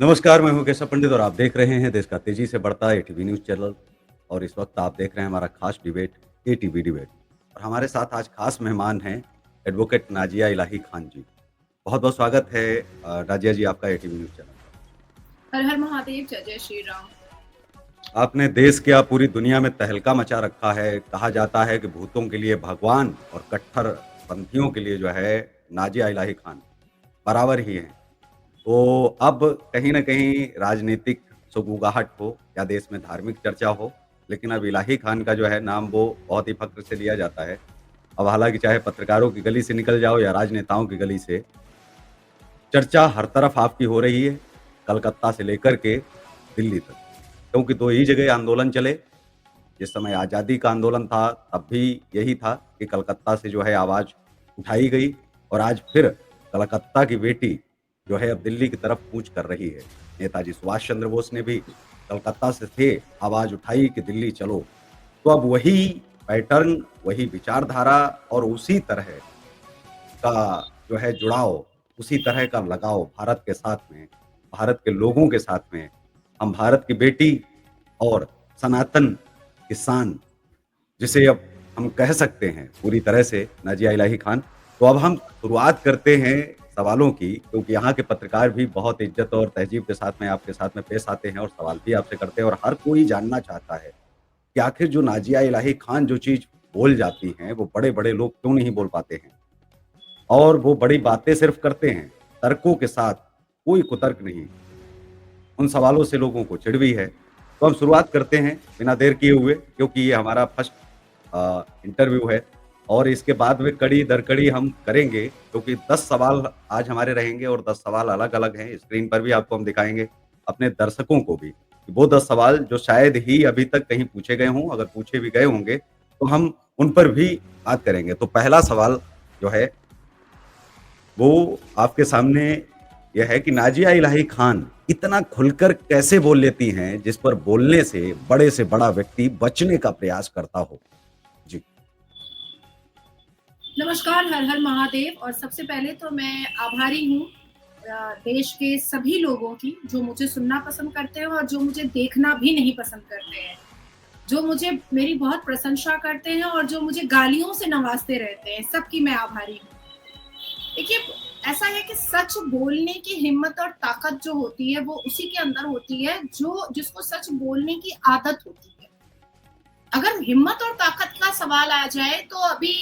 नमस्कार, मैं हूँ केशव पंडित और आप देख रहे हैं देश का तेजी से बढ़ता एटीवी न्यूज़ चैनल और इस वक्त आप देख रहे हैं हमारा खास डिबेट एटीवी डिबेट और हमारे साथ आज खास मेहमान हैं एडवोकेट नाजिया इलाही खान जी। बहुत-बहुत स्वागत है नाजिया जी आपका एटीवी न्यूज़ चैनल पर। हर हर महादेव, जय जय श्री राम। आपने देश क्या पूरी दुनिया में तहलका मचा रखा है। कहा जाता है कि भूतों के लिए भगवान और कट्टरपंथियों के लिए जो है नाजिया इलाही खान बराबर ही हैं। तो अब कहीं न कहीं राजनीतिक सुगबुगाहट हो या देश में धार्मिक चर्चा हो, लेकिन अब इलाही खान का जो है नाम वो बहुत ही फ़ख्र से लिया जाता है। अब हालाँकि चाहे पत्रकारों की गली से निकल जाओ या राजनेताओं की गली से, चर्चा हर तरफ आपकी हो रही है, कलकत्ता से लेकर के दिल्ली तक। क्योंकि 2 ही जगह आंदोलन चले, जिस समय आज़ादी का आंदोलन था, तब भी यही था कि कलकत्ता से जो है आवाज़ उठाई गई और आज फिर कलकत्ता की बेटी जो है अब दिल्ली की तरफ कूच कर रही है। नेताजी सुभाष चंद्र बोस ने भी कलकत्ता से थे आवाज़ उठाई कि दिल्ली चलो। तो अब वही पैटर्न, वही विचारधारा और उसी तरह का जो है जुड़ाव, उसी तरह का लगाव भारत के साथ में, भारत के लोगों के साथ में, हम भारत की बेटी और सनातन किसान जिसे अब हम कह सकते हैं पूरी तरह से नाजिया इलाही खान। तो अब हम शुरुआत करते हैं सवालों की क्योंकि यहाँ के पत्रकार भी बहुत इज़्ज़त और तहज़ीब के साथ में आपके साथ में पेश आते हैं और सवाल भी आपसे करते हैं और हर कोई जानना चाहता है कि आखिर जो नाजिया इलाही खान जो चीज़ बोल जाती हैं, वो बड़े-बड़े लोग क्यों नहीं बोल पाते हैं? और वो बड़ी बातें सिर्फ़ करते हैं, तर्कों के साथ, कोई कुतर्क नहीं। उन सवालों से लोगों को चिढ़ भी है। तो हम शुरुआत करते हैं बिना देर किए हुए क्योंकि ये हमारा फर्स्ट इंटरव्यू है और इसके बाद में कड़ी दर कड़ी हम करेंगे क्योंकि 10 सवाल आज हमारे रहेंगे और 10 सवाल अलग-अलग हैं। स्क्रीन पर भी आपको हम दिखाएँगे, अपने दर्शकों को भी। वो 10 सवाल जो शायद ही अभी तक कहीं पूछे गए हों, अगर पूछे भी गए होंगे, तो हम उन पर भी बात करेंगे। तो पहला सवाल जो है वो आपके सामने यह है कि नाजिया इलाही खान इतना खुलकर कैसे बोल लेती हैं, जिस पर बोलने से बड़ा व्यक्ति बचने का प्रयास करता हो? जी। नमस्कार, हर हर महादेव। और सबसे पहले तो मैं आभारी हूँ देश के सभी लोगों की जो मुझे सुनना पसंद करते हैं और जो मुझे देखना भी नहीं पसंद करते हैं। जो मुझे मेरी बहुत प्रशंसा करते हैं और जो मुझे गालियों से नवाज़ते रहते हैं, सबकी मैं आभारी हूँ। देखिए, ऐसा है कि सच बोलने की हिम्मत और ताकत जो होती है, वो उसी के अंदर होती है जो जिसको सच बोलने की आदत होती है। अगर हिम्मत और ताकत का सवाल आ जाए तो अभी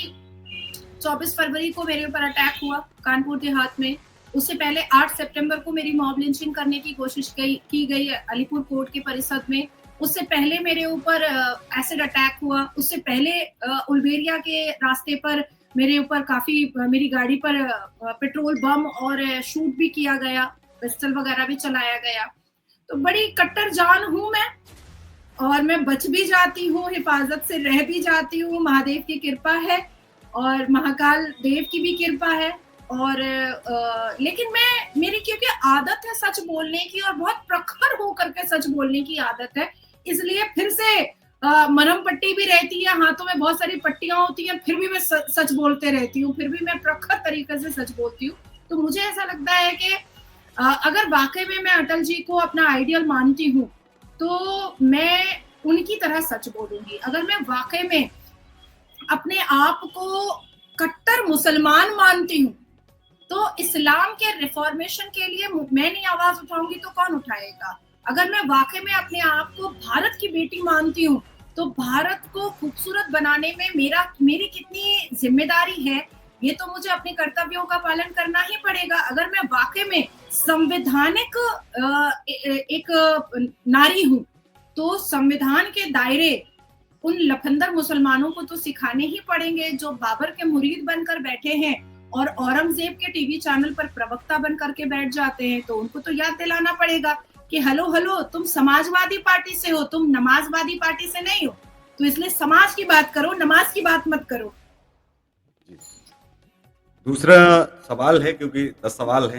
24 फरवरी को मेरे ऊपर अटैक हुआ कानपुर देहात में। उससे पहले 8 सितंबर को मेरी मॉब लिंचिंग करने की कोशिश की गई अलीपुर कोर्ट के परिसर में। उससे पहले मेरे ऊपर एसिड अटैक हुआ। उससे पहले उल्बेरिया के रास्ते पर मेरे ऊपर काफ़ी मेरी गाड़ी पर पेट्रोल बम और शूट भी किया गया, पिस्टल वगैरह भी चलाया गया। तो बड़ी कट्टर जान हूँ मैं और मैं बच भी जाती हूँ, हिफाज़त से रह भी जाती हूँ, महादेव की कृपा है और महाकाल देव की भी कृपा है। और लेकिन मेरी क्योंकि आदत है सच बोलने की और बहुत प्रखर होकर के सच बोलने की आदत है, इसलिए फिर से मरहम पट्टी भी रहती है, हाथों में बहुत सारी पट्टियाँ होती हैं, फिर भी मैं सच बोलते रहती हूँ, फिर भी मैं प्रखर तरीके से सच बोलती हूँ। तो मुझे ऐसा लगता है कि अगर वाक़ई में मैं अटल जी को अपना आइडियल मानती हूँ, तो मैं उनकी तरह सच बोलूँगी। अगर मैं वाक़ई में अपने आप को कट्टर मुसलमान मानती हूँ, तो इस्लाम के रिफॉर्मेशन के लिए मैं नहीं आवाज़ उठाऊँगी तो कौन उठाएगा? अगर मैं वाक़ई में अपने आप को भारत की बेटी मानती हूँ, तो भारत को खूबसूरत बनाने में मेरी कितनी ज़िम्मेदारी है, ये तो मुझे अपने कर्तव्यों का पालन करना ही पड़ेगा। अगर मैं वाक़ई में संवैधानिक एक नारी हूँ, तो संविधान के दायरे उन लफंदर मुसलमानों को तो सिखाने ही पड़ेंगे जो बाबर के मुरीद बनकर बैठे हैं और औरंगजेब के टीवी चैनल पर प्रवक्ता बन करके बैठ जाते हैं। तो उनको तो याद दिलाना पड़ेगा कि हेलो हेलो, तुम समाजवादी पार्टी से हो, तुम नमाजवादी पार्टी से नहीं हो। तो इसलिए समाज की बात करो, नमाज की बात मत करो। जी। दूसरा सवाल है क्योंकि 10 सवाल हैं।